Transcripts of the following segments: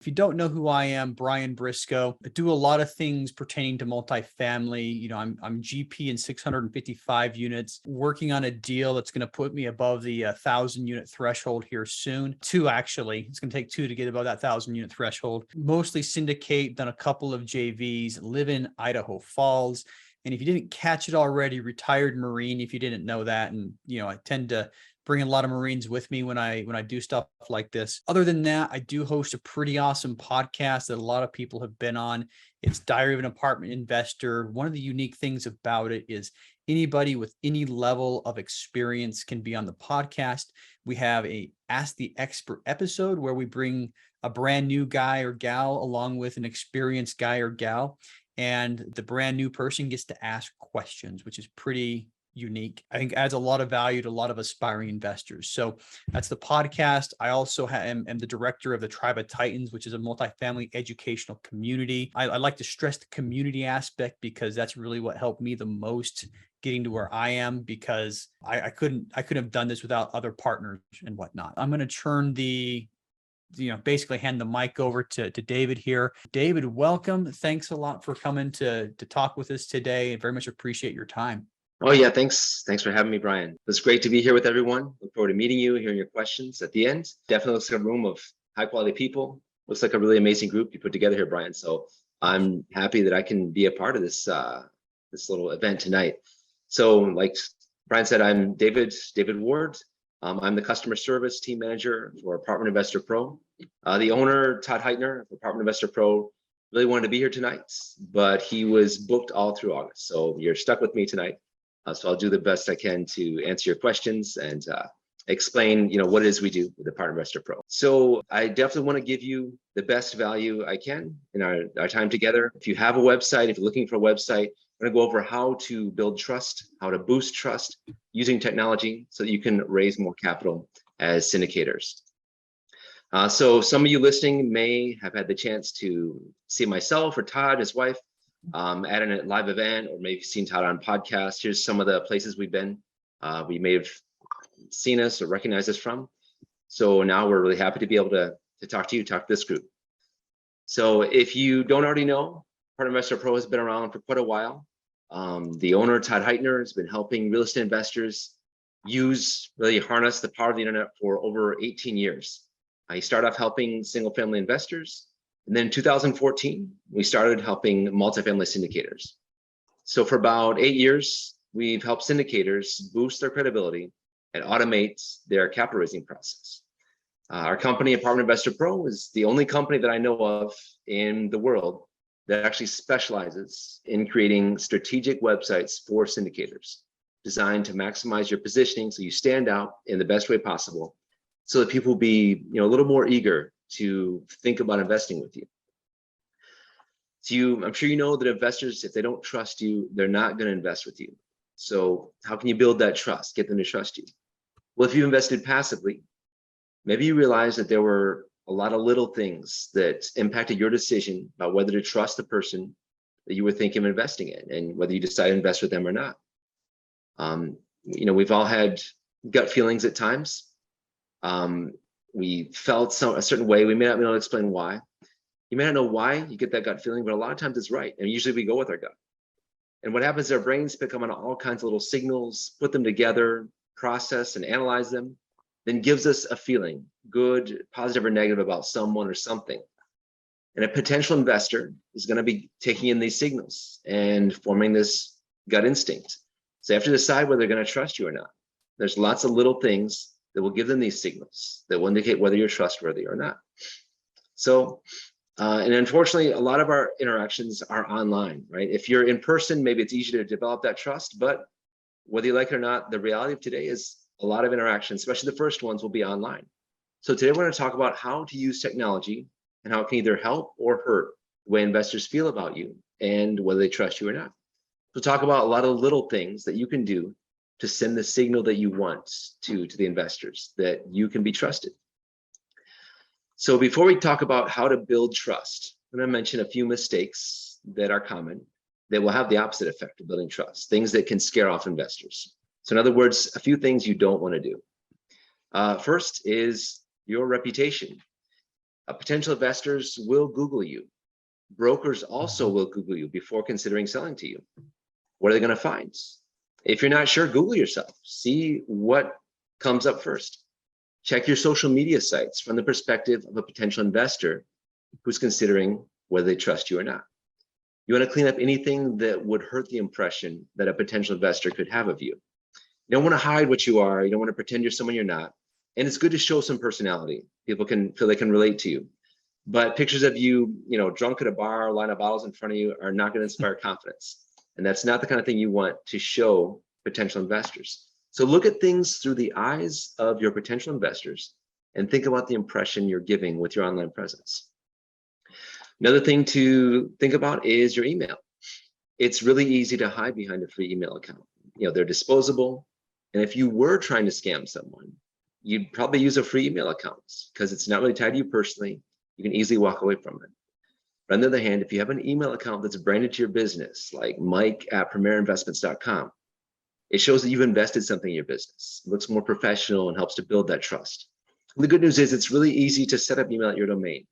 If you don't know who I am, Brian Briscoe, I do a lot of things pertaining to multifamily. I'm GP in 655 units, working on a deal that's going to put me above the 1,000 unit threshold here soon. Two, actually. It's going to take two to get above that 1,000 unit threshold. Mostly syndicate, done a couple of JVs, live in Idaho Falls. And if you didn't catch it already, retired Marine, if you didn't know that. And, I tend to bring a lot of Marines with me when I do stuff like this. Other than that, I do host a pretty awesome podcast that a lot of people have been on. It's Diary of an Apartment Investor. One of the unique things about it is anybody with any level of experience can be on the podcast. We have a Ask the Expert episode where we bring a brand new guy or gal along with an experienced guy or gal, and the brand new person gets to ask questions, which is pretty unique. I think adds a lot of value to a lot of aspiring investors. So that's the podcast. I also am the director of the Tribe of Titans, which is a multifamily educational community. I like to stress the community aspect because that's really what helped me the most getting to where I am, because I couldn't have done this without other partners and whatnot. I'm going to turn basically hand the mic over to David here. David, welcome. Thanks a lot for coming to talk with us today. I very much appreciate your time. Oh yeah, thanks for having me, Brian. It's great to be here with everyone. Look forward to meeting you, hearing your questions at the end. Definitely looks like a room of high quality people. Looks like a really amazing group you put together here, Brian. So I'm happy that I can be a part of this little event tonight. So like Brian said, I'm David Ward. I'm the customer service team manager for Apartment Investor Pro. The owner, Todd Heitner of Apartment Investor Pro, really wanted to be here tonight, but he was booked all through August. So you're stuck with me tonight. So I'll do the best I can to answer your questions and explain, what it is we do with Apartment Investor Pro. So I definitely want to give you the best value I can in our time together. If you have a website, if you're looking for a website, I'm going to go over how to build trust, how to boost trust using technology so that you can raise more capital as syndicators. So some of you listening may have had the chance to see myself or Todd, his wife, at a live event, or maybe seen Todd on podcast. Here's some of the places we've been. We may have seen us or recognized us from. So now we're really happy to be able to talk to this group. So if you don't already know, Apartment Investor Pro has been around for quite a while. The owner, Todd Heitner, has been helping real estate investors really harness the power of the internet for over 18 years. He started off helping single family investors. And then in 2014, we started helping multifamily syndicators. So for about 8 years, we've helped syndicators boost their credibility and automate their capital raising process. Our company, Apartment Investor Pro, is the only company that I know of in the world that actually specializes in creating strategic websites for syndicators, designed to maximize your positioning so you stand out in the best way possible, so that people will be a little more eager to think about investing with you. So I'm sure you know that investors, if they don't trust you, they're not going to invest with you. So how can you build that trust, get them to trust you? Well, if you invested passively, maybe you realize that there were a lot of little things that impacted your decision about whether to trust the person that you were thinking of investing in and whether you decide to invest with them or not. We've all had gut feelings at times. We felt a certain way. We may not be able to explain why. You may not know why you get that gut feeling, but a lot of times it's right. And usually we go with our gut. And what happens is our brains pick up on all kinds of little signals, put them together, process and analyze them, then gives us a feeling, good, positive or negative, about someone or something. And a potential investor is going to be taking in these signals and forming this gut instinct. So they have to decide whether they're going to trust you or not. There's lots of little things that will give them these signals that will indicate whether you're trustworthy or not. So, and unfortunately, a lot of our interactions are online, right? If you're in person, maybe it's easier to develop that trust, but whether you like it or not, the reality of today is a lot of interactions, especially the first ones, will be online. So today we're going to talk about how to use technology and how it can either help or hurt the way investors feel about you and whether they trust you or not. We'll talk about a lot of little things that you can do to send the signal that you want to the investors, that you can be trusted. So before we talk about how to build trust, I'm going to mention a few mistakes that are common that will have the opposite effect of building trust, things that can scare off investors. So in other words, a few things you don't want to do. First is your reputation. Potential investors will Google you. Brokers also will Google you before considering selling to you. What are they going to find? If you're not sure, Google yourself. See what comes up first. Check your social media sites from the perspective of a potential investor who's considering whether they trust you or not. You want to clean up anything that would hurt the impression that a potential investor could have of you. You don't want to hide what you are. You don't want to pretend you're someone you're not. And it's good to show some personality. People can feel they can relate to you. But pictures of you, drunk at a bar, a line of bottles in front of you are not going to inspire confidence. And that's not the kind of thing you want to show potential investors. So look at things through the eyes of your potential investors and think about the impression you're giving with your online presence. Another thing to think about is your email. It's really easy to hide behind a free email account. They're disposable. And if you were trying to scam someone, you'd probably use a free email account because it's not really tied to you personally. You can easily walk away from it. But on the other hand, if you have an email account that's branded to your business, like mike@premierinvestments.com, it shows that you've invested something in your business. It looks more professional and helps to build that trust. And the good news is it's really easy to set up email at your domain.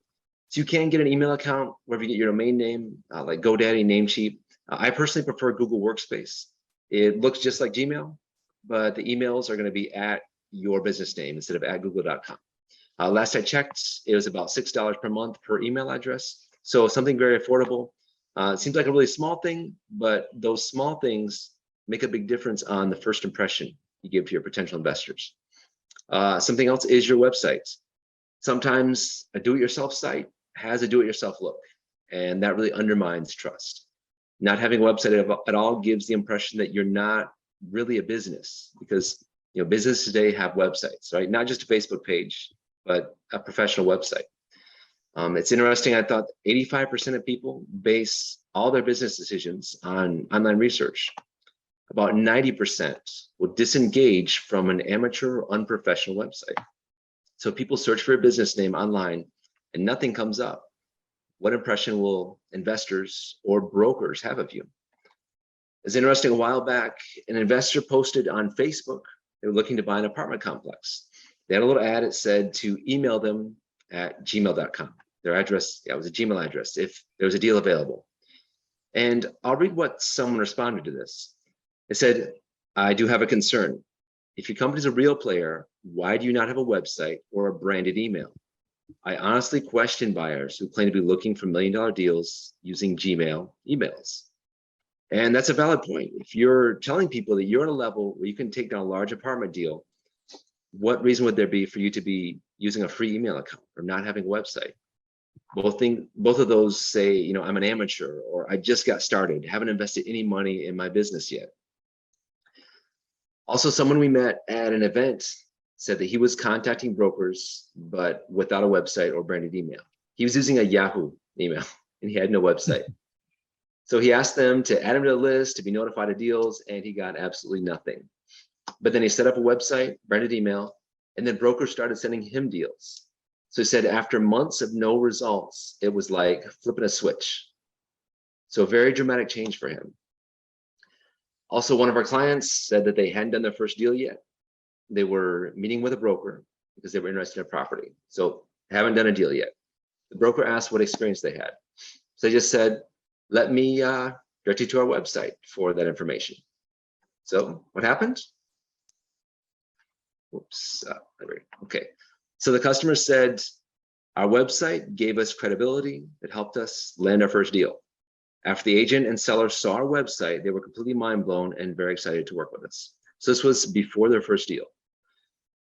So you can get an email account wherever you get your domain name, like GoDaddy, Namecheap. I personally prefer Google Workspace. It looks just like Gmail, but the emails are going to be at your business name instead of at google.com. Last I checked, it was about $6 per month per email address. So something very affordable. It seems like a really small thing, but those small things make a big difference on the first impression you give to your potential investors. Something else is your website. Sometimes a do-it-yourself site has a do-it-yourself look, and that really undermines trust. Not having a website at all gives the impression that you're not really a business, because businesses today have websites, right? Not just a Facebook page, but a professional website. It's interesting. I thought 85% of people base all their business decisions on online research. About 90% will disengage from an amateur or unprofessional website. So people search for a business name online and nothing comes up. What impression will investors or brokers have of you? It's interesting, a while back, an investor posted on Facebook, they were looking to buy an apartment complex. They had a little ad, it said to email them at gmail.com. Their address, it was a Gmail address, if there was a deal available. And I'll read what someone responded to this. It said, I do have a concern. If your company's a real player, why do you not have a website or a branded email? I honestly question buyers who claim to be looking for $1 million deals using Gmail emails. And that's a valid point. If you're telling people that you're at a level where you can take down a large apartment deal, what reason would there be for you to be using a free email account or not having a website? Both of those say, I'm an amateur, or I just got started, haven't invested any money in my business yet. Also, someone we met at an event said that he was contacting brokers, but without a website or branded email. He was using a Yahoo email and he had no website. So he asked them to add him to the list, to be notified of deals, and he got absolutely nothing. But then he set up a website, branded email, and then brokers started sending him deals. So he said after months of no results, it was like flipping a switch. So a very dramatic change for him. Also, one of our clients said that they hadn't done their first deal yet. They were meeting with a broker because they were interested in a property. So haven't done a deal yet. The broker asked what experience they had. So they just said, let me direct you to our website for that information. So what happened? Whoops, okay. So the customer said, our website gave us credibility. It helped us land our first deal. After the agent and seller saw our website, they were completely mind blown and very excited to work with us. So this was before their first deal.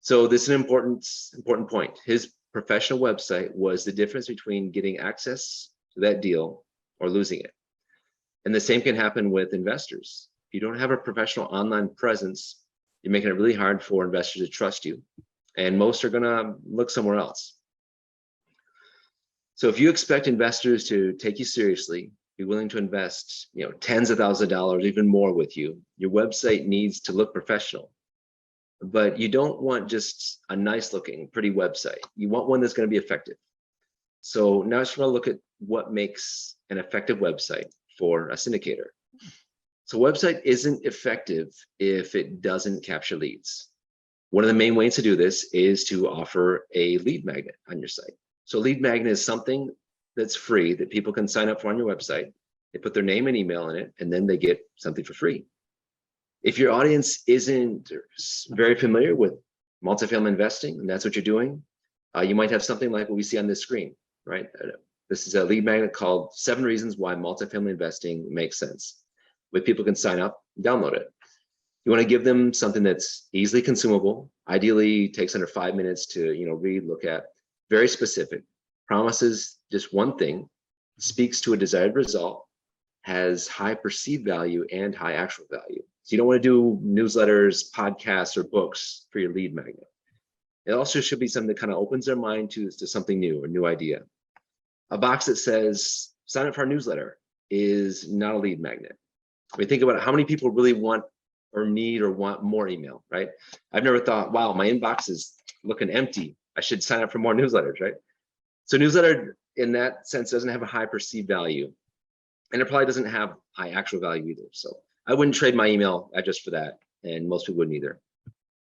So this is an important point. His professional website was the difference between getting access to that deal or losing it. And the same can happen with investors. If you don't have a professional online presence, you're making it really hard for investors to trust you. And most are gonna look somewhere else. So if you expect investors to take you seriously, be willing to invest, tens of thousands of dollars, even more with you, your website needs to look professional. But you don't want just a nice looking, pretty website. You want one that's going to be effective. So now I just want to look at what makes an effective website for a syndicator. So website isn't effective if it doesn't capture leads. One of the main ways to do this is to offer a lead magnet on your site. So lead magnet is something that's free that people can sign up for on your website. They put their name and email in it, and then they get something for free. If your audience isn't very familiar with multifamily investing, and that's what you're doing, you might have something like what we see on this screen, right? This is a lead magnet called 7 Reasons Why Multifamily Investing Makes Sense, where people can sign up and download it. You want to give them something that's easily consumable, ideally takes under 5 minutes to read, look at, very specific, promises just one thing, speaks to a desired result, has high perceived value and high actual value. So you don't want to do newsletters, podcasts, or books for your lead magnet. It also should be something that kind of opens their mind to something new, a new idea. A box that says, sign up for our newsletter is not a lead magnet. We think about it, how many people really want or need or want more email, right? I've never thought, wow, my inbox is looking empty. I should sign up for more newsletters, right? So newsletter in that sense doesn't have a high perceived value, and it probably doesn't have high actual value either. So I wouldn't trade my email address for that, and most people wouldn't either.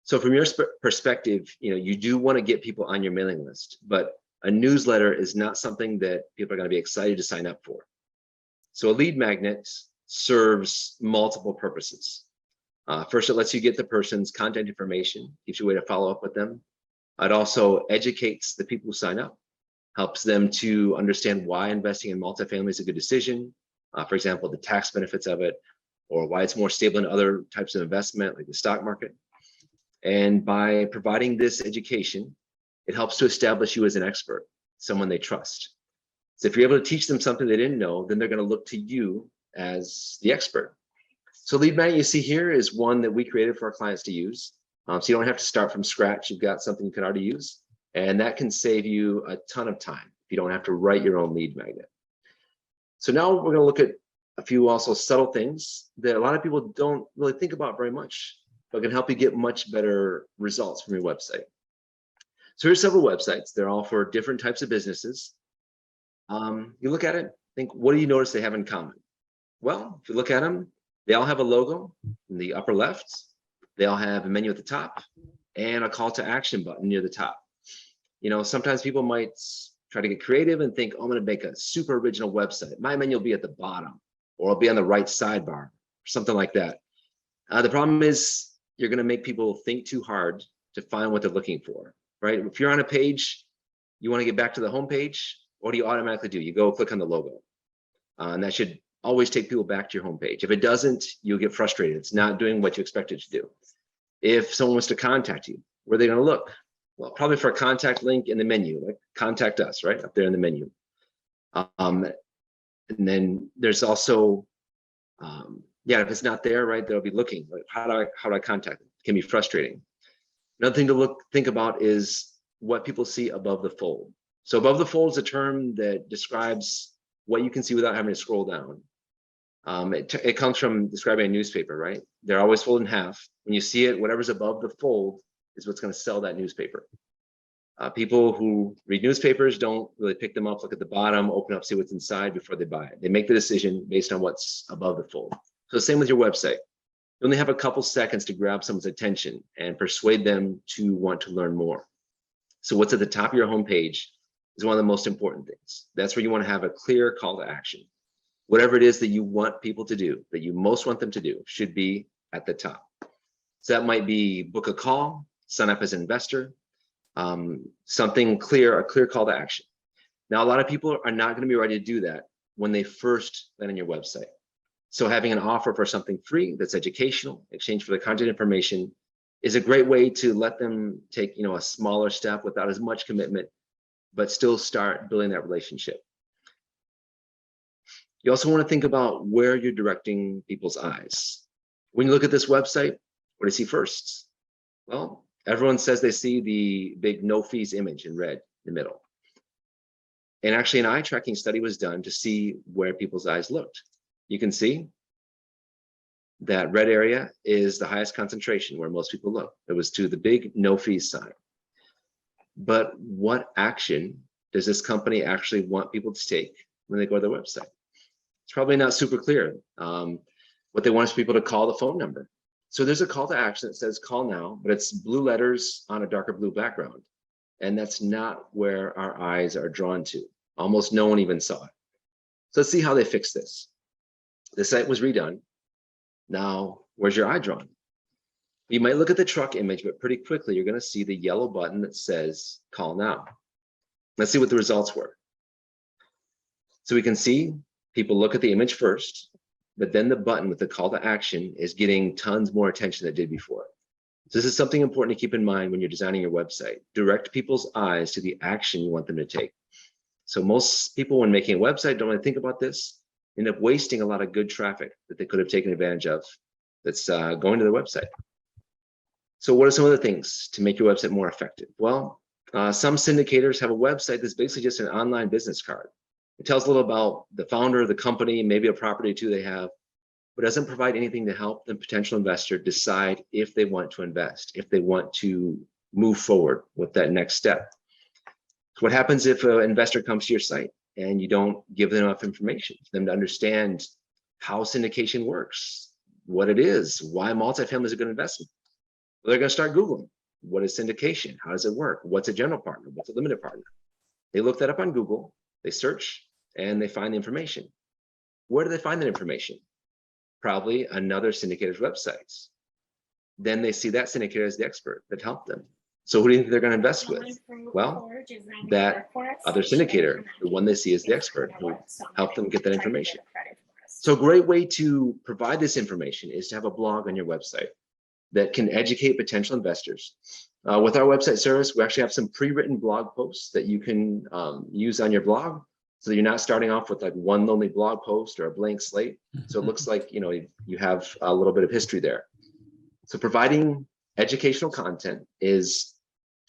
So from your perspective, you do want to get people on your mailing list, but a newsletter is not something that people are going to be excited to sign up for. So a lead magnet serves multiple purposes. First, it lets you get the person's contact information, gives you a way to follow up with them. It also educates the people who sign up, helps them to understand why investing in multifamily is a good decision. For example, the tax benefits of it, or why it's more stable than other types of investment, like the stock market. And by providing this education, it helps to establish you as an expert, someone they trust. So if you're able to teach them something they didn't know, then they're going to look to you as the expert. So lead magnet you see here is one that we created for our clients to use. So you don't have to start from scratch. You've got something you can already use. And that can save you a ton of time if you don't have to write your own lead magnet. So now we're going to look at a few also subtle things that a lot of people don't really think about very much, but can help you get much better results from your website. So here's several websites. They're all for different types of businesses. You look at it, think, what do you notice they have in common? Well, if you look at them, they all have a logo in the upper left. They all have a menu at the top and a call to action button near the top. Sometimes people might try to get creative and think, oh, I'm going to make a super original website. My menu will be at the bottom, or it'll be on the right sidebar, or something like that. The problem is you're going to make people think too hard to find what they're looking for, right? If you're on a page, you want to get back to the home page, what do you automatically do? You go click on the logo. And that should always take people back to your home page. If it doesn't, you'll get frustrated. It's not doing what you expect it to do. If someone wants to contact you, where are they going to look? Well, probably for a contact link in the menu, like contact us, right up there in the menu. And then there's also, if it's not there, right, they'll be looking like, how do I contact them? It can be frustrating. Another thing to think about is what people see above the fold. So above the fold is a term that describes what you can see without having to scroll down. It comes from describing a newspaper, right? They're always folded in half. When you see it, whatever's above the fold is what's going to sell that newspaper. People who read newspapers don't really pick them up, look at the bottom, open up, see what's inside before they buy it. They make the decision based on what's above the fold. So same with your website. You only have a couple seconds to grab someone's attention and persuade them to want to learn more. So what's at the top of your homepage is one of the most important things. That's where you want to have a clear call to action. Whatever it is that you want people to do, that you most want them to do, should be at the top. So that might be book a call, sign up as an investor, something clear, a clear call to action. Now, a lot of people are not going to be ready to do that when they first land on your website. So having an offer for something free that's educational, in exchange for the content information, is a great way to let them take a smaller step without as much commitment, but still start building that relationship. You also want to think about where you're directing people's eyes. When you look at this website, what do you see first? Well, everyone says they see the big no fees image in red in the middle. And actually an eye tracking study was done to see where people's eyes looked. You can see that red area is the highest concentration where most people look. It was to the big no fees sign. But what action does this company actually want people to take when they go to their website? It's probably not super clear. What they want is people to call the phone number. So there's a call to action that says call now, but it's blue letters on a darker blue background. And that's not where our eyes are drawn to. Almost no one even saw it. So let's see how they fix this. The site was redone. Now, where's your eye drawn? You might look at the truck image, but pretty quickly you're going to see the yellow button that says call now. Let's see what the results were. So we can see people look at the image first, but then the button with the call to action is getting tons more attention than it did before. So this is something important to keep in mind when you're designing your website. Direct people's eyes to the action you want them to take. So most people, when making a website, don't really think about this, end up wasting a lot of good traffic that they could have taken advantage of that's going to their website. So what are some other things to make your website more effective? Well, some syndicators have a website that's basically just an online business card. It tells a little about the founder of the company, maybe a property or two they have, but doesn't provide anything to help the potential investor decide if they want to invest, if they want to move forward with that next step. So what happens if an investor comes to your site and you don't give them enough information for them to understand how syndication works, what it is, why multifamily is a good investment? Well, they're going to start Googling. What is syndication? How does it work? What's a general partner? What's a limited partner? They look that up on Google, they search, and they find the information. Where do they find that information? Probably another syndicator's websites. Then they see that syndicator as the expert that helped them. So who do you think they're going to invest with? Well, that other syndicator, the one they see as the expert who helped them get that information. So a great way to provide this information is to have a blog on your website that can educate potential investors. With our website service, we actually have some pre-written blog posts that you can use on your blog. So you're not starting off with like one lonely blog post or a blank slate. So it looks like, you have a little bit of history there. So providing educational content is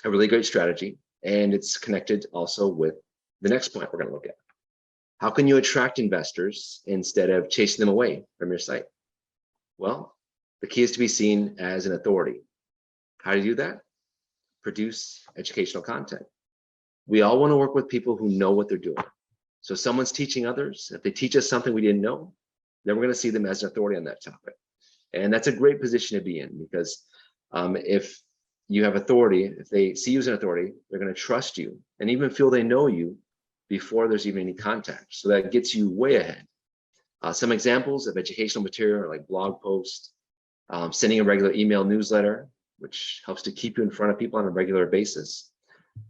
a really great strategy. And it's connected also with the next point we're going to look at. How can you attract investors instead of chasing them away from your site? Well, the key is to be seen as an authority. How do you do that? Produce educational content. We all want to work with people who know what they're doing. So if someone's teaching others, if they teach us something we didn't know, then we're going to see them as an authority on that topic. And that's a great position to be in, because if you have authority, if they see you as an authority, they're going to trust you and even feel they know you before there's even any contact. So that gets you way ahead. Some examples of educational material are like blog posts, sending a regular email newsletter, which helps to keep you in front of people on a regular basis.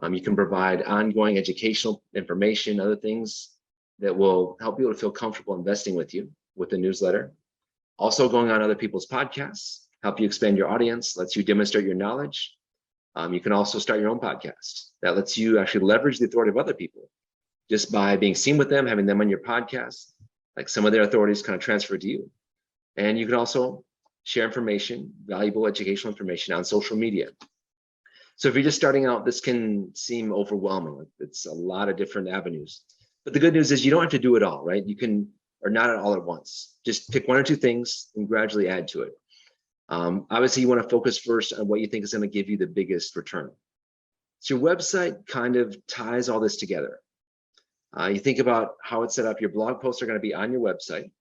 You can provide ongoing educational information, other things that will help people to feel comfortable investing with you with the newsletter. Also going on other people's podcasts, help you expand your audience, lets you demonstrate your knowledge. You can also start your own podcast that lets you actually leverage the authority of other people just by being seen with them, having them on your podcast, like some of their authorities kind of transfer to you. And you can also share information, valuable educational information on social media. So if you're just starting out, this can seem overwhelming. It's a lot of different avenues. But the good news is you don't have to do it all, right? You can, or not all at once. Just pick one or two things and gradually add to it. Obviously, you want to focus first on what you think is going to give you the biggest return. So your website kind of ties all this together. You think about how it's set up. Your blog posts are going to be on your website.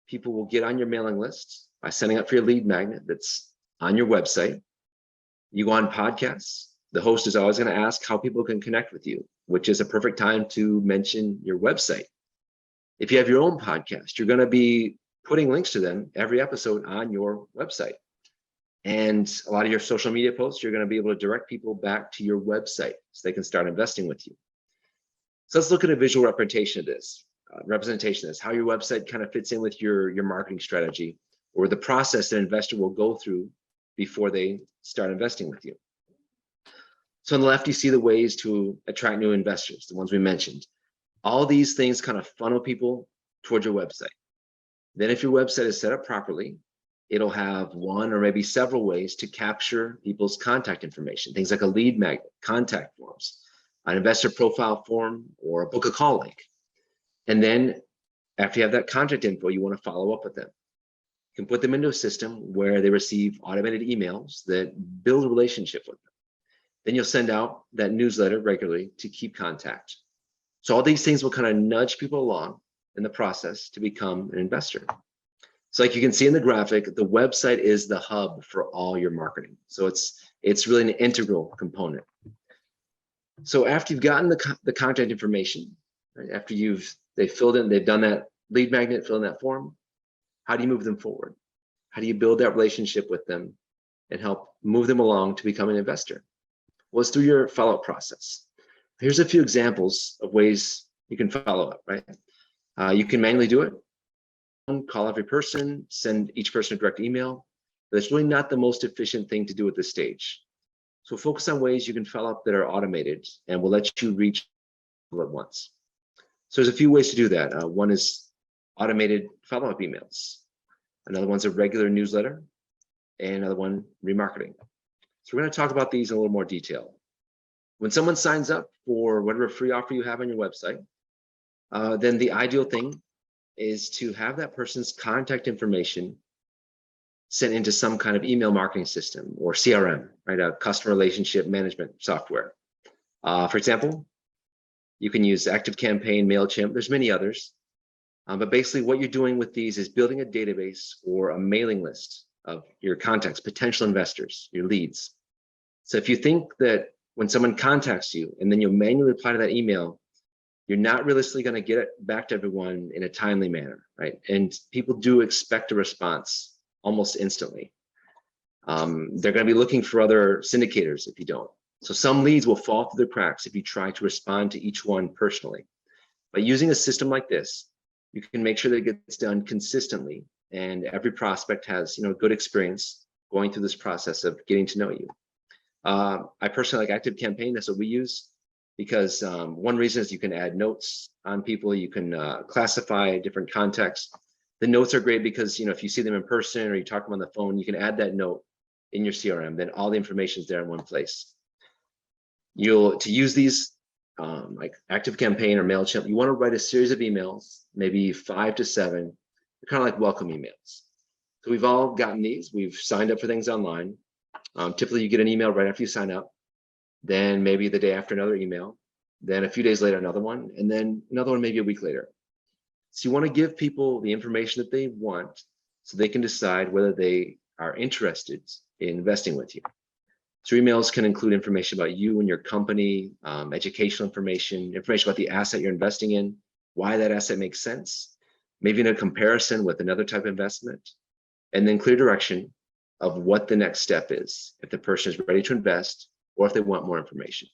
People will get on your mailing list by signing up for your lead magnet that's on your website. You go on podcasts. The host is always going to ask how people can connect with you, which is a perfect time to mention your website. If you have your own podcast, you're going to be putting links to them every episode on your website. And a lot of your social media posts, you're going to be able to direct people back to your website so they can start investing with you. So let's look at a visual representation of this. How your website kind of fits in with your marketing strategy or the process that an investor will go through before they start investing with you. So on the left, you see the ways to attract new investors, the ones we mentioned. All these things kind of funnel people towards your website. Then if your website is set up properly, it'll have one or maybe several ways to capture people's contact information, things like a lead magnet, contact forms, an investor profile form, or a book a call link. And then after you have that contact info, you want to follow up with them. You can put them into a system where they receive automated emails that build a relationship with them. Then you'll send out that newsletter regularly to keep contact. So all these things will kind of nudge people along in the process to become an investor. So like you can see in the graphic, the website is the hub for all your marketing. So it's really an integral component. So after you've gotten the contact information, right, after they've filled in, they've done that lead magnet, filled in that form, how do you move them forward? How do you build that relationship with them and help move them along to become an investor? Well, it's through your follow-up process. Here's a few examples of ways you can follow up, right? You can manually do it. Call every person, send each person a direct email, but it's really not the most efficient thing to do at this stage. So focus on ways you can follow up that are automated and will let you reach people at once. So there's a few ways to do that. One is automated follow-up emails. Another one's a regular newsletter, and another one, remarketing. So we're going to talk about these in a little more detail. When someone signs up for whatever free offer you have on your website, then the ideal thing is to have that person's contact information sent into some kind of email marketing system or CRM, right? A customer relationship management software. For example, you can use ActiveCampaign, MailChimp, there's many others. But basically what you're doing with these is building a database or a mailing list of your contacts, potential investors, your leads. So if you think that when someone contacts you and then you'll manually reply to that email, you're not realistically going to get it back to everyone in a timely manner, right? And people do expect a response almost instantly. They're going to be looking for other syndicators if you don't. So some leads will fall through the cracks if you try to respond to each one personally. By using a system like this, you can make sure that it gets done consistently and every prospect has, good experience going through this process of getting to know you. I personally like ActiveCampaign. That's what we use because one reason is you can add notes on people. You can classify different contexts. The notes are great because, if you see them in person or you talk to them on the phone, you can add that note in your CRM. Then all the information is there in one place. To use these like ActiveCampaign or MailChimp, you want to write a series of emails, maybe 5 to 7. They're kind of like welcome emails. So we've all gotten these. We've signed up for things online. Typically, you get an email right after you sign up. Then maybe the day after another email. Then a few days later, another one. And then another one maybe a week later. So you want to give people the information that they want so they can decide whether they are interested in investing with you. So emails can include information about you and your company, educational information about the asset you're investing in, why that asset makes sense, maybe in a comparison with another type of investment, and then clear direction of what the next step is, if the person is ready to invest or if they want more information.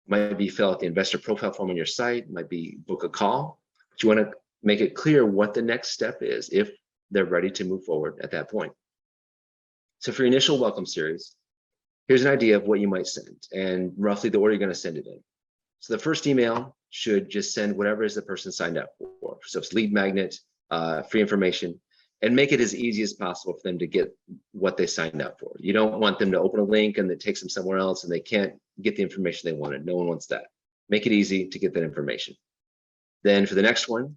It might be fill out the investor profile form on your site, it might be book a call, but you want to make it clear what the next step is if they're ready to move forward at that point. So for your initial welcome series, here's an idea of what you might send and roughly the order you're going to send it in. So the first email should just send whatever is the person signed up for. So it's lead magnet, free information, and make it as easy as possible for them to get what they signed up for. You don't want them to open a link and it takes them somewhere else and they can't get the information they wanted. No one wants that. Make it easy to get that information. Then for the next one,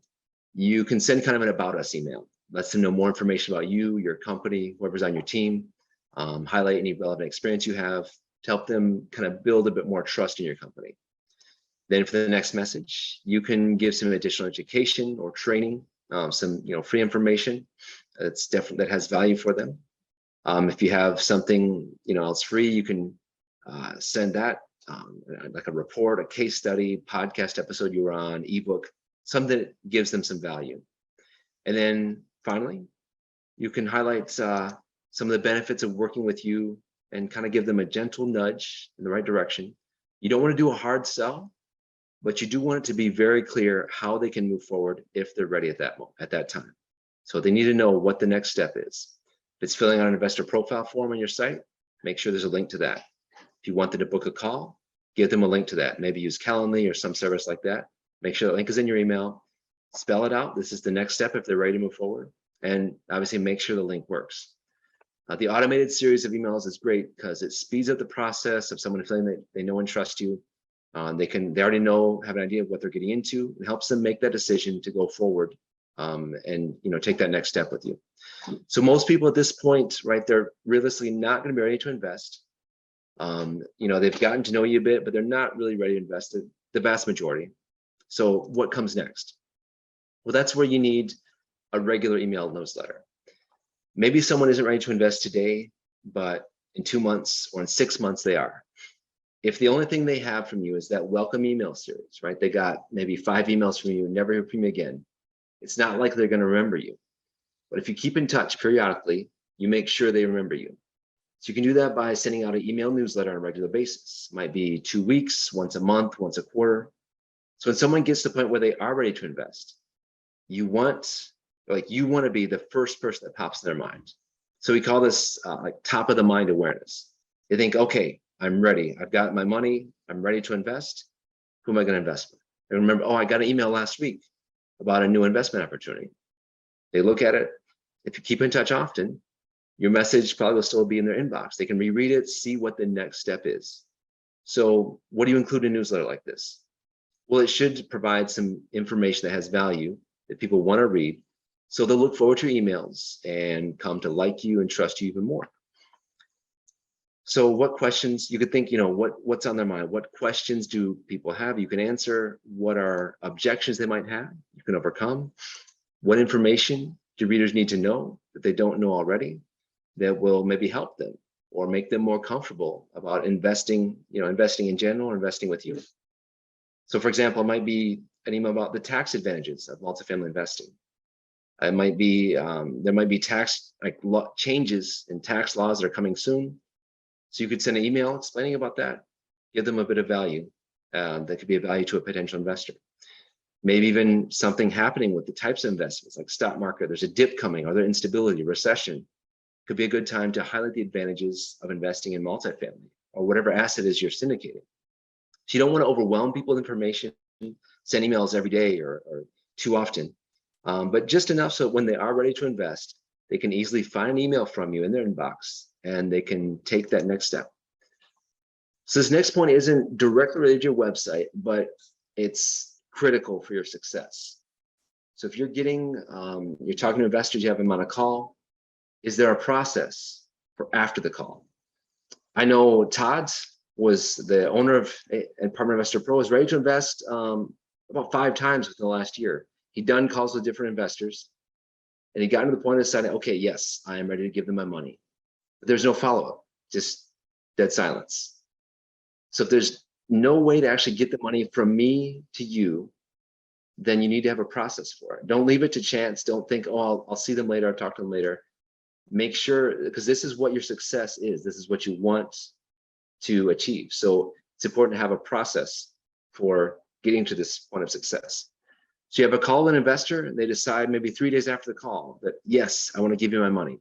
you can send kind of an about us email. Lets them know more information about you, your company, whoever's on your team. Highlight any relevant experience you have to help them kind of build a bit more trust in your company. Then for the next message, you can give some additional education or training, some free information that's definitely that has value for them. If you have something else free, you can send that like a report, a case study, podcast episode you were on, ebook, something that gives them some value. And then finally, you can highlight some of the benefits of working with you and kind of give them a gentle nudge in the right direction. You don't want to do a hard sell, but you do want it to be very clear how they can move forward if they're ready at that time. So they need to know what the next step is. If it's filling out an investor profile form on your site, make sure there's a link to that. If you want them to book a call, give them a link to that. Maybe use Calendly or some service like that. Make sure the link is in your email. Spell it out. This is the next step if they're ready to move forward. And obviously make sure the link works. The automated series of emails is great because it speeds up the process of someone feeling that they know and trust you. They already know, have an idea of what they're getting into. It helps them make that decision to go forward and take that next step with you. So most people at this point, right, they're realistically not going to be ready to invest. They've gotten to know you a bit, but they're not really ready to invest, the vast majority. So what comes next? Well, that's where you need a regular email newsletter. Maybe someone isn't ready to invest today, but in 2 months or in 6 months they are. If the only thing they have from you is that welcome email series, right? They got maybe 5 emails from you, never hear from you again. It's not likely they're going to remember you. But if you keep in touch periodically, you make sure they remember you. So you can do that by sending out an email newsletter on a regular basis. It might be 2 weeks, once a month, once a quarter. So when someone gets to the point where they are ready to invest, you want to be the first person that pops in their mind. So we call this like top of the mind awareness. They think, okay, I'm ready. I've got my money. I'm ready to invest. Who am I going to invest with? And remember, oh, I got an email last week about a new investment opportunity. They look at it. If you keep in touch often, your message probably will still be in their inbox. They can reread it, see what the next step is. So what do you include in a newsletter like this? Well, it should provide some information that has value that people want to read. So they'll look forward to your emails and come to like you and trust you even more. So what questions, you could think, what's on their mind? What questions do people have? You can answer. What are objections they might have? You can overcome. What information do readers need to know that they don't know already that will maybe help them or make them more comfortable about investing in general or investing with you? So for example, it might be an email about the tax advantages of multifamily investing. It might be, there might be tax changes in tax laws that are coming soon. So you could send an email explaining about that, give them a bit of value that could be of value to a potential investor. Maybe even something happening with the types of investments like stock market, there's a dip coming, or there's instability, recession. Could be a good time to highlight the advantages of investing in multifamily or whatever asset is you're syndicating. So you don't want to overwhelm people with information, send emails every day or too often, but just enough so when they are ready to invest, they can easily find an email from you in their inbox and they can take that next step. So this next point isn't directly related to your website, but it's critical for your success. So if you're you're talking to investors, you have them on a call, is there a process for after the call? I know Todd was the owner of Apartment Investor Pro, was ready to invest about 5 times within the last year. He'd done calls with different investors and he got to the point of deciding, okay, yes, I am ready to give them my money. But there's no follow-up, just dead silence. So if there's no way to actually get the money from me to you, then you need to have a process for it. Don't leave it to chance. Don't think, oh, I'll see them later, I'll talk to them later. Make sure, because this is what your success is. This is what you want to achieve. So it's important to have a process for getting to this point of success. So you have a call with an investor and they decide maybe 3 days after the call that, yes, I want to give you my money.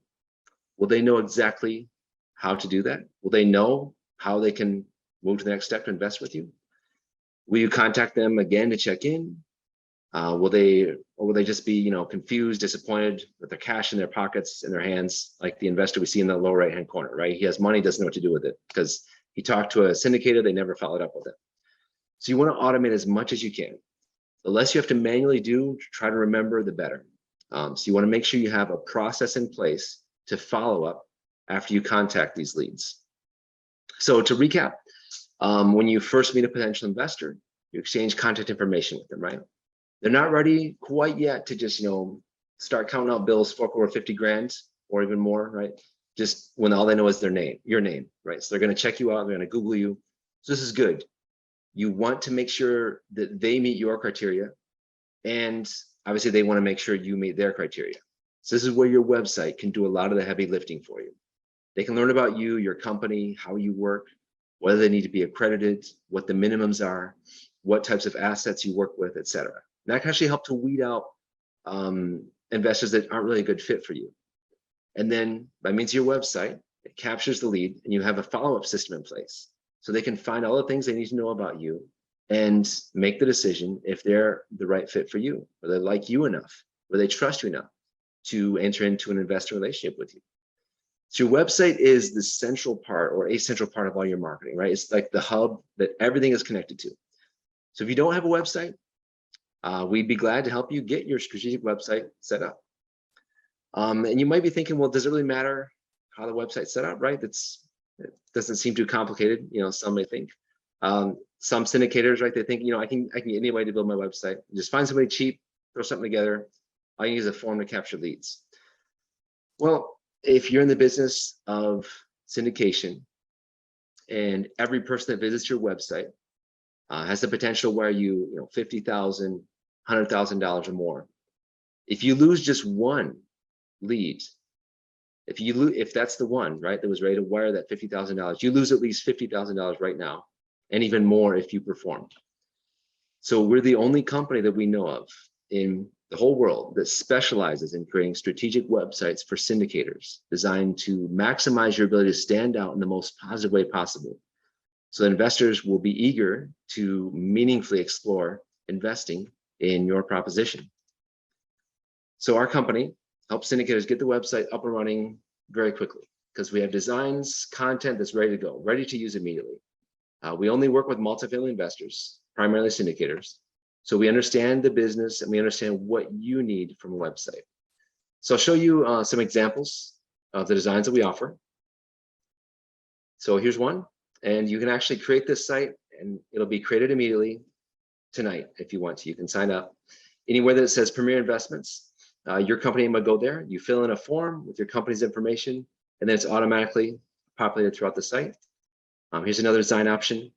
Will they know exactly how to do that? Will they know how they can move to the next step to invest with you? Will you contact them again to check in? Will they just be, confused, disappointed with their cash in their pockets, in their hands, like the investor we see in the lower right-hand corner, right? He has money, doesn't know what to do with it because he talked to a syndicator, they never followed up with it. So you want to automate as much as you can. The less you have to manually do to try to remember, the better. So you want to make sure you have a process in place to follow up after you contact these leads. So to recap, when you first meet a potential investor, you exchange contact information with them, right? They're not ready quite yet to just, start counting out bills, fork over 50 grand or even more, right? Just when all they know is your name, right? So they're going to check you out, they're going to Google you. So this is good. You want to make sure that they meet your criteria, and obviously they want to make sure you meet their criteria. So this is where your website can do a lot of the heavy lifting for you. They can learn about you, your company, how you work, whether they need to be accredited, what the minimums are, what types of assets you work with, etc. That can actually help to weed out investors that aren't really a good fit for you. And then by means of your website, it captures the lead and you have a follow-up system in place. So they can find all the things they need to know about you and make the decision if they're the right fit for you, or they like you enough, or they trust you enough to enter into an investor relationship with you. So your website is the central part or a central part of all your marketing, right? It's like the hub that everything is connected to. So if you don't have a website, we'd be glad to help you get your strategic website set up. And you might be thinking, well, does it really matter how the website's set up, right? It doesn't seem too complicated. Some may think. Some syndicators, right? They think, I can get any way to build my website. Just find somebody cheap, throw something together. I use a form to capture leads. Well, if you're in the business of syndication and every person that visits your website has the potential where you $50,000, $100,000 or more. If you lose just one lead, if that's the one, right, that was ready to wire that $50,000, you lose at least $50,000 right now, and even more if you performed. So we're the only company that we know of in the whole world that specializes in creating strategic websites for syndicators designed to maximize your ability to stand out in the most positive way possible, so that investors will be eager to meaningfully explore investing in your proposition. So our company helps syndicators get the website up and running very quickly because we have designs, content that's ready to go, ready to use immediately. We only work with multifamily investors, primarily syndicators. So we understand the business and we understand what you need from a website. So I'll show you some examples of the designs that we offer. So here's one, and you can actually create this site and it'll be created immediately tonight if you want to. You can sign up anywhere that it says Premier Investments. Your company name would go there. You fill in a form with your company's information, and then it's automatically populated throughout the site. Here's another design option.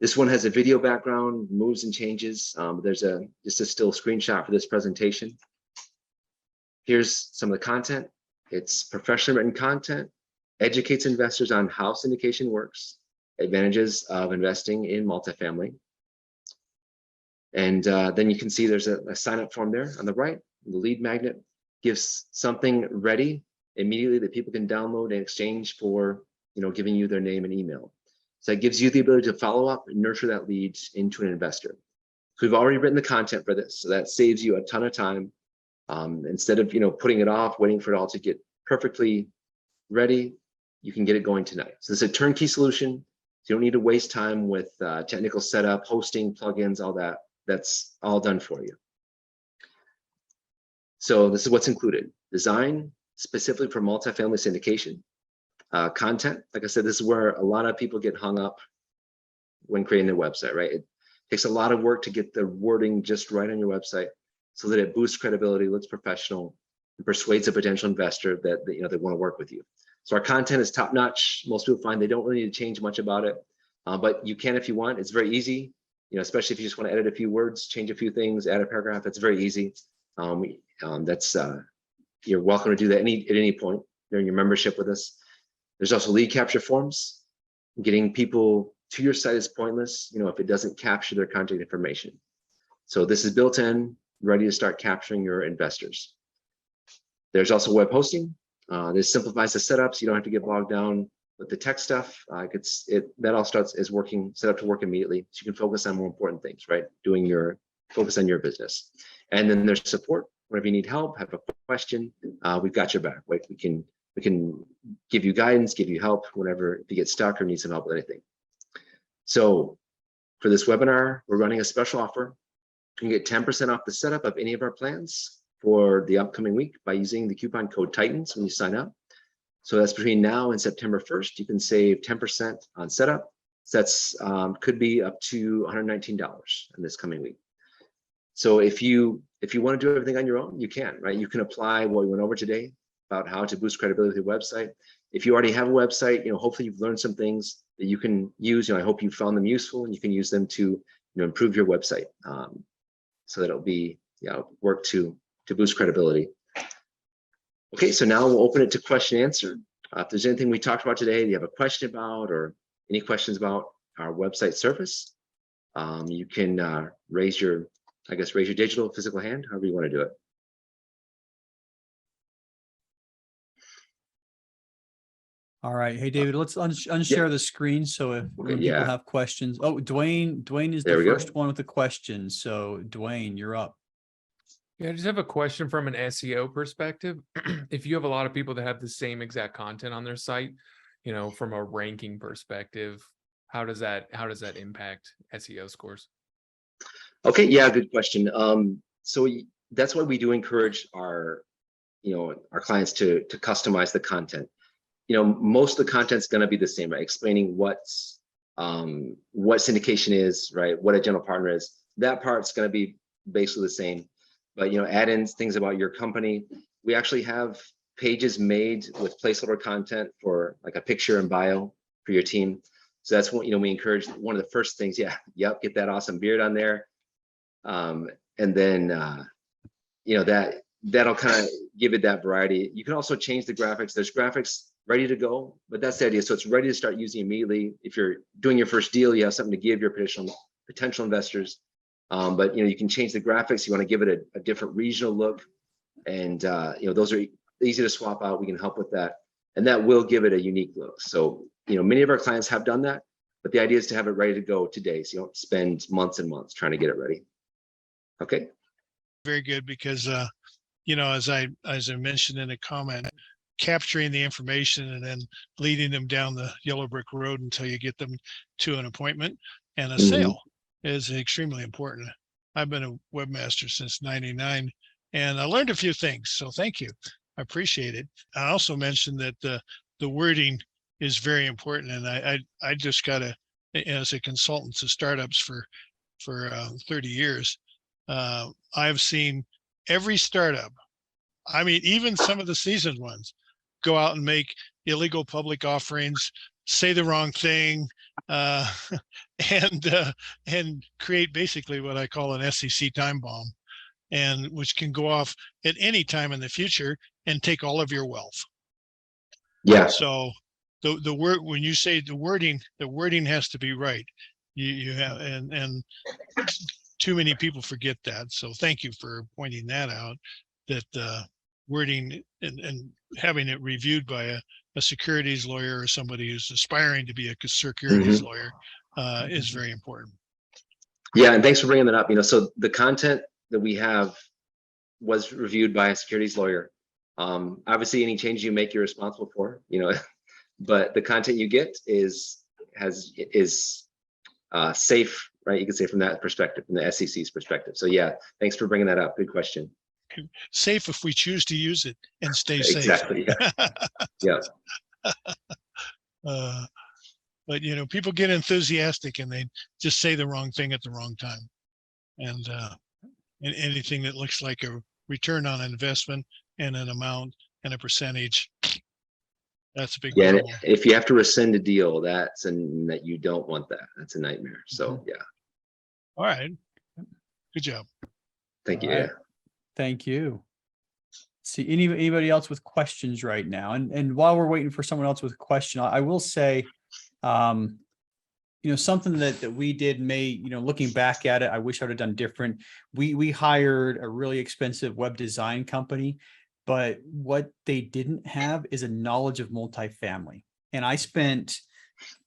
This one has a video background, moves and changes. There's just a still screenshot for this presentation. Here's some of the content. It's professionally written content, educates investors on how syndication works, advantages of investing in multifamily. And then you can see there's a sign up form there on the right. The lead magnet gives something ready immediately that people can download and exchange for, giving you their name and email. So it gives you the ability to follow up and nurture that lead into an investor. So we've already written the content for this, so that saves you a ton of time. Instead of putting it off, waiting for it all to get perfectly ready, you can get it going tonight. So this is a turnkey solution. So you don't need to waste time with technical setup, hosting, plugins, all that. That's all done for you. So this is what's included: design specifically for multifamily syndication. Content, like I said, this is where a lot of people get hung up when creating their website, right? It takes a lot of work to get the wording just right on your website so that it boosts credibility, looks professional, and persuades a potential investor that they want to work with you. So our content is top notch. Most people find they don't really need to change much about it, but you can if you want. It's very easy, especially if you just want to edit a few words, change a few things, add a paragraph. It's very easy. You're welcome to do that at any point during your membership with us. There's also lead capture forms. Getting people to your site is pointless, if it doesn't capture their contact information. So this is built in, ready to start capturing your investors. There's also web hosting. This simplifies the setup, so you don't have to get bogged down with the tech stuff. That all set up to work immediately, so you can focus on more important things, right? Focus on your business. And then there's support. Whenever you need help, have a question, we've got your back. Right? We can give you guidance, give you help whenever if you get stuck or need some help with anything. So for this webinar, we're running a special offer. You can get 10% off the setup of any of our plans for the upcoming week by using the coupon code TITANS when you sign up. So that's between now and September 1st. You can save 10% on setup. So that's could be up to $119 in this coming week. So if you want to do everything on your own, you can, right? You can apply what we went over today about how to boost credibility with your website. If you already have a website, hopefully you've learned some things that you can use. I hope you found them useful and you can use them to improve your website so that it'll be work to boost credibility. Okay, so now we'll open it to question and answer. If there's anything we talked about today that you have a question about or any questions about our website service, you can raise your digital physical hand, however you want to do it. All right. Hey, David, let's unshare the screen. So when people have questions. Oh, Dwayne is the first one with the question. So Dwayne, you're up. Yeah, I just have a question from an SEO perspective. If you have a lot of people that have the same exact content on their site, from a ranking perspective, how does that impact SEO scores? Okay, yeah, good question. So that's why we do encourage our clients to customize the content. Most of the content's going to be the same, right? Explaining what syndication is, right? What a general partner is. That part's going to be basically the same. But add in things about your company. We actually have pages made with placeholder content for like a picture and bio for your team. So that's what, we encourage. One of the first things, yep, get that awesome beard on there. And then, that'll kind of give it that variety. You can also change the graphics. There's graphics ready to go, but that's the idea. So it's ready to start using immediately. If you're doing your first deal, you have something to give your potential investors. But you can change the graphics. You want to give it a different regional look, and those are easy to swap out. We can help with that, and that will give it a unique look. So many of our clients have done that, but the idea is to have it ready to go today, so you don't spend months and months trying to get it ready. Okay. Very good, because as I mentioned in a comment, capturing the information and then leading them down the yellow brick road until you get them to an appointment and a sale is extremely important. I've been a webmaster since '99, and I learned a few things. So thank you. I appreciate it. I also mentioned that the wording is very important. And I just got as a consultant to startups for 30 years, I've seen every startup, I mean, even some of the seasoned ones, go out and make illegal public offerings, say the wrong thing, and create basically what I call an SEC time bomb, and which can go off at any time in the future and take all of your wealth. Yeah. So the word, when you say the wording has to be right. You have, and too many people forget that. So thank you for pointing that out, that wording and having it reviewed by a securities lawyer or somebody who's aspiring to be a securities lawyer is very important. Yeah, and thanks for bringing that up. So the content that we have was reviewed by a securities lawyer. Obviously, any change you make, you're responsible for. But the content you get is safe, right? You can say from that perspective, from the SEC's perspective. So yeah, thanks for bringing that up. Good question. Safe if we choose to use it and stay safe. Exactly. Yeah. But people get enthusiastic and they just say the wrong thing at the wrong time, and anything that looks like a return on investment and an amount and a percentage, that's a big problem. If you have to rescind a deal, that you don't want that. That's a nightmare. So yeah. All right. Good job. Thank you. All right. Thank you. See, anybody else with questions right now? And while we're waiting for someone else with a question, I will say, something that we did looking back at it, I wish I would have done different. We hired a really expensive web design company, but what they didn't have is a knowledge of multifamily. And I spent,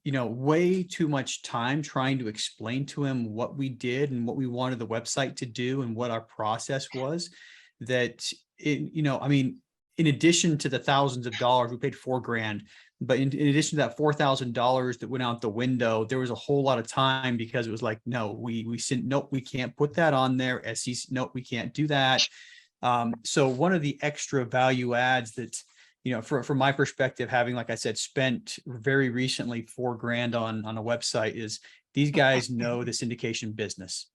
way too much time trying to explain to him what we did and what we wanted the website to do and what our process was, that in addition to the thousands of dollars, we paid $4,000, but in addition to that $4,000 that went out the window, there was a whole lot of time, because it was like, no, we said, nope, we can't put that on there. SEC, nope, we can't do that. So one of the extra value adds that, from my perspective, having, like I said, spent very recently $4,000 on a website, is these guys know the syndication business,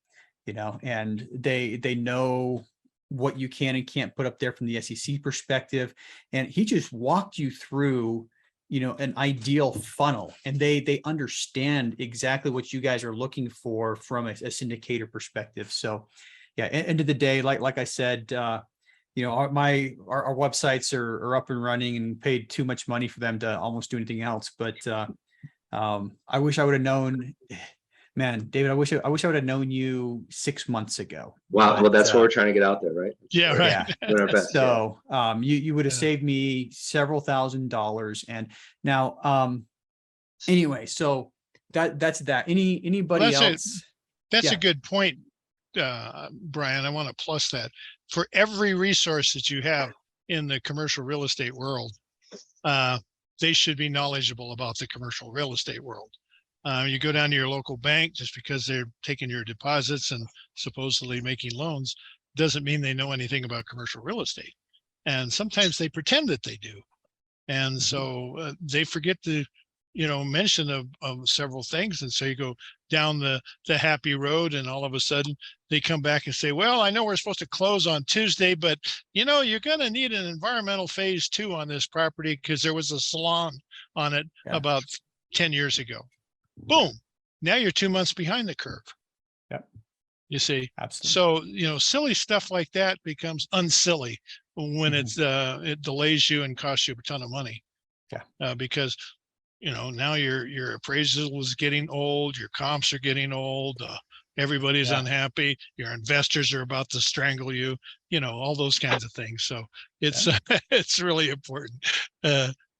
and they know what you can and can't put up there from the SEC perspective. And he just walked you through, an ideal funnel, and they understand exactly what you guys are looking for from a syndicator perspective. So yeah, end of the day, like I said, our websites are up and running, and paid too much money for them to almost do anything else. But I wish I would have known, man, David, I wish I would have known you 6 months ago. Wow. Well, that's what we're trying to get out there, right? Yeah, right. Yeah. Doing our best. So you would have saved me several $1,000s. And now, anyway, so that's that. Anybody else? That's a good point, Brian. I want to plus that. For every resource that you have in the commercial real estate world, they should be knowledgeable about the commercial real estate world. You go down to your local bank, just because they're taking your deposits and supposedly making loans, doesn't mean they know anything about commercial real estate. And sometimes they pretend that they do. And so they forget to, mention of several things. And so you go down the happy road, and all of a sudden they come back and say, well, I know we're supposed to close on Tuesday, but you're going to need an environmental phase 2 on this property, because there was a salon on it about 10 years ago. Boom. Now you're 2 months behind the curve. Yep. You see, Absolutely. so, silly stuff like that becomes unsilly when Mhm. it delays you and costs you a ton of money. Yeah. Because, now your appraisal is getting old, your comps are getting old, everybody's Yeah. unhappy, your investors are about to strangle you, all those kinds of things. So it's, Yeah. it's really important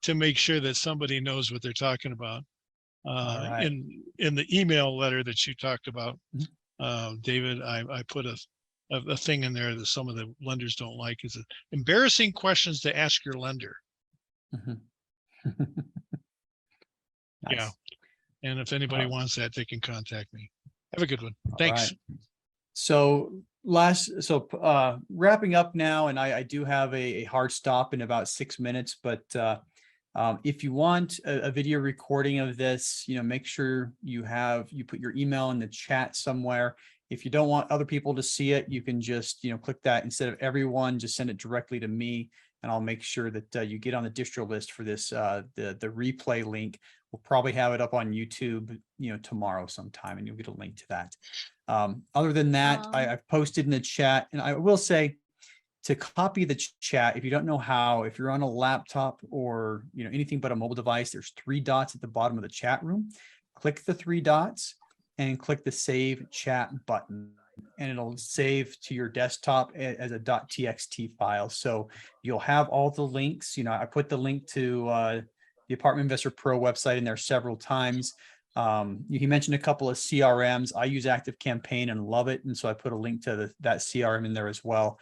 to make sure that somebody knows what they're talking about. All right. In the email letter that you talked about, Mhm. David, I put a thing in there that some of the lenders don't like, is embarrassing questions to ask your lender. Mhm. Yeah. Nice. And if anybody Uh, wants that, they can contact me. Have a good one. all Thanks. right. So wrapping up now, and I do have a hard stop in about 6 minutes, but if you want a video recording of this, make sure you put your email in the chat somewhere. If you don't want other people to see it, you can just, click that instead of everyone, just send it directly to me, and I'll make sure that you get on the distro list for this, the replay link. We'll probably have it up on YouTube, tomorrow sometime, and you'll get a link to that. Other than that, I've posted in the chat, and I will say, to copy the chat, if you don't know how, if you're on a laptop or anything but a mobile device, there's 3 dots at the bottom of the chat room. Click the 3 dots and click the save chat button, and it'll save to your desktop as a .txt file. So you'll have all the links. I put the link to the Apartment Investor Pro website in there several times. He mentioned a couple of CRMs. I use ActiveCampaign and love it, and so I put a link to that CRM in there as well.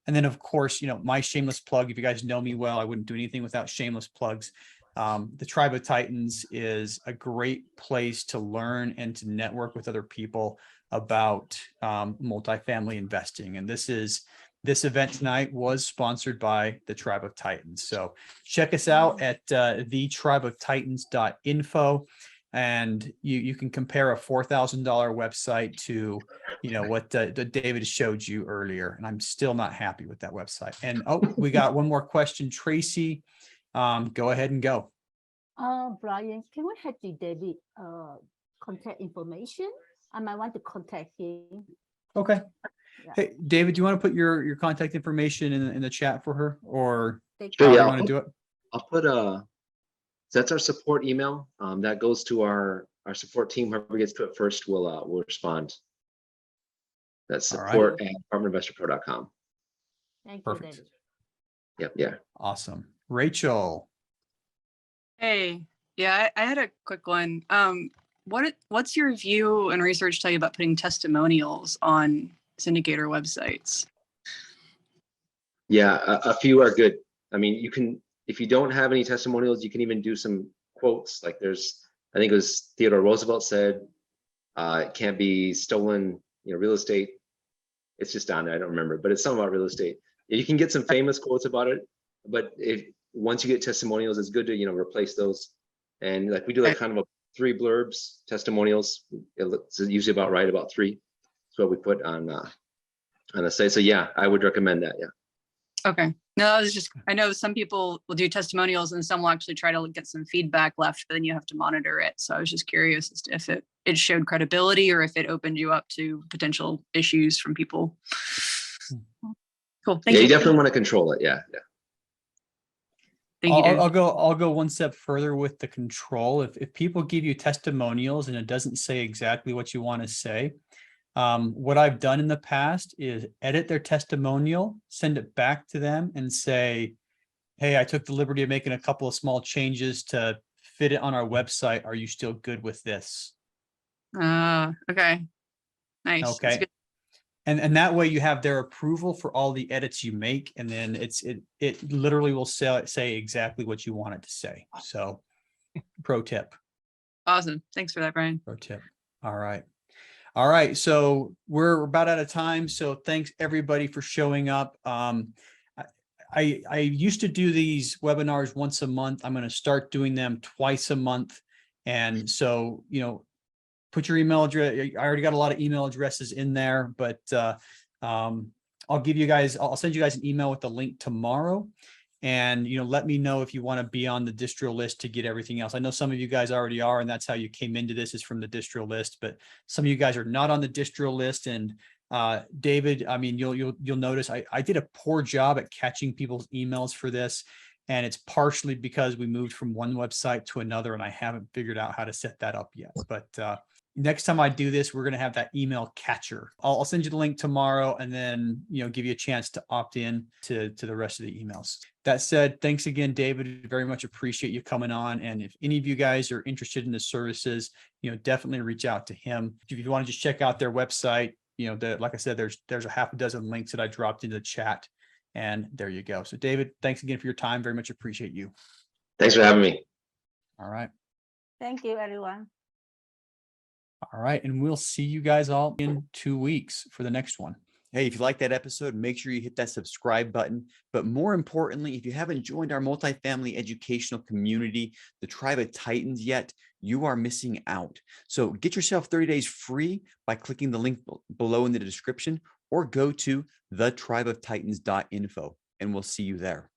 And then, of course, my shameless plug. If you guys know me well, I wouldn't do anything without shameless plugs. The Tribe of Titans is a great place to learn and to network with other people about multifamily investing. And this event tonight was sponsored by the Tribe of Titans. So check us out at thetribeoftitans.info. And you can compare a $4,000 website to what David showed you earlier, and I'm still not happy with that website. And we got one more question, Tracy. Go ahead and go. Brian, can we have the David contact information? I might want to contact him. Okay. Yeah. Hey, David, do you want to put your contact information in the chat for her, or Sure, how yeah, you want to do it? I'll put that's our support email. That goes to our support team. Whoever gets to it first will respond. That's support at apartmentinvestorpro.com. Thank you, Perfect. David. Yep, yeah. Awesome. Rachel. Hey, yeah, I had a quick one. What's your view and research tell you about putting testimonials on syndicator websites? Yeah, a few are good. I mean, you can, if you don't have any testimonials, you can even do some quotes. Like I think it was Theodore Roosevelt said, it can't be stolen, real estate. It's just on there, I don't remember, but it's something about real estate. You can get some famous quotes about it, but once you get testimonials, it's good to, replace those. And like we do like kind of 3 blurbs, testimonials. It's usually about 3. That's what we put on the site. So yeah, I would recommend that. Yeah. Okay. No, I know some people will do testimonials and some will actually try to get some feedback left, but then you have to monitor it. So I was just curious as to if it showed credibility or if it opened you up to potential issues from people. Cool. Thank you. You definitely want to control it. Yeah. Yeah. Thank you, Dave. I'll go one step further with the control. If people give you testimonials and it doesn't say exactly what you want to say, what I've done in the past is edit their testimonial, send it back to them and say, hey, I took the liberty of making a couple of small changes to fit it on our website. Are you still good with this? Okay. Nice. That's Okay. good. And that way you have their approval for all the edits you make. And then it literally will say exactly what you want it to say. So pro tip. Awesome. Thanks for that, Brian. Pro tip. All right. All right. So we're about out of time. So thanks everybody for showing up. I used to do these webinars once a month. I'm going to start doing them twice a month. And so, put your email address. I already got a lot of email addresses in there, but I'll send you guys an email with the link tomorrow. And, let me know if you want to be on the distro list to get everything else. I know some of you guys already are, and that's how you came into this, is from the distro list, but some of you guys are not on the distro list. And David, I mean, you'll notice I did a poor job at catching people's emails for this. And it's partially because we moved from one website to another, and I haven't figured out how to set that up yet. But next time I do this, we're going to have that email catcher. I'll send you the link tomorrow, and then, give you a chance to opt in to the rest of the emails. That said, thanks again, David. Very much appreciate you coming on. And if any of you guys are interested in the services, definitely reach out to him. If you want to just check out their website, like I said, there's a half a dozen links that I dropped into the chat. And there you go. So David, thanks again for your time. Very much appreciate you. Thanks for having me. All right. Thank you, everyone. All right. And we'll see you guys all in 2 weeks for the next one. Hey, if you like that episode, make sure you hit that subscribe button. But more importantly, if you haven't joined our multifamily educational community, the Tribe of Titans, yet, you are missing out. So get yourself 30 days free by clicking the link below in the description, or go to thetribeoftitans.info, and we'll see you there.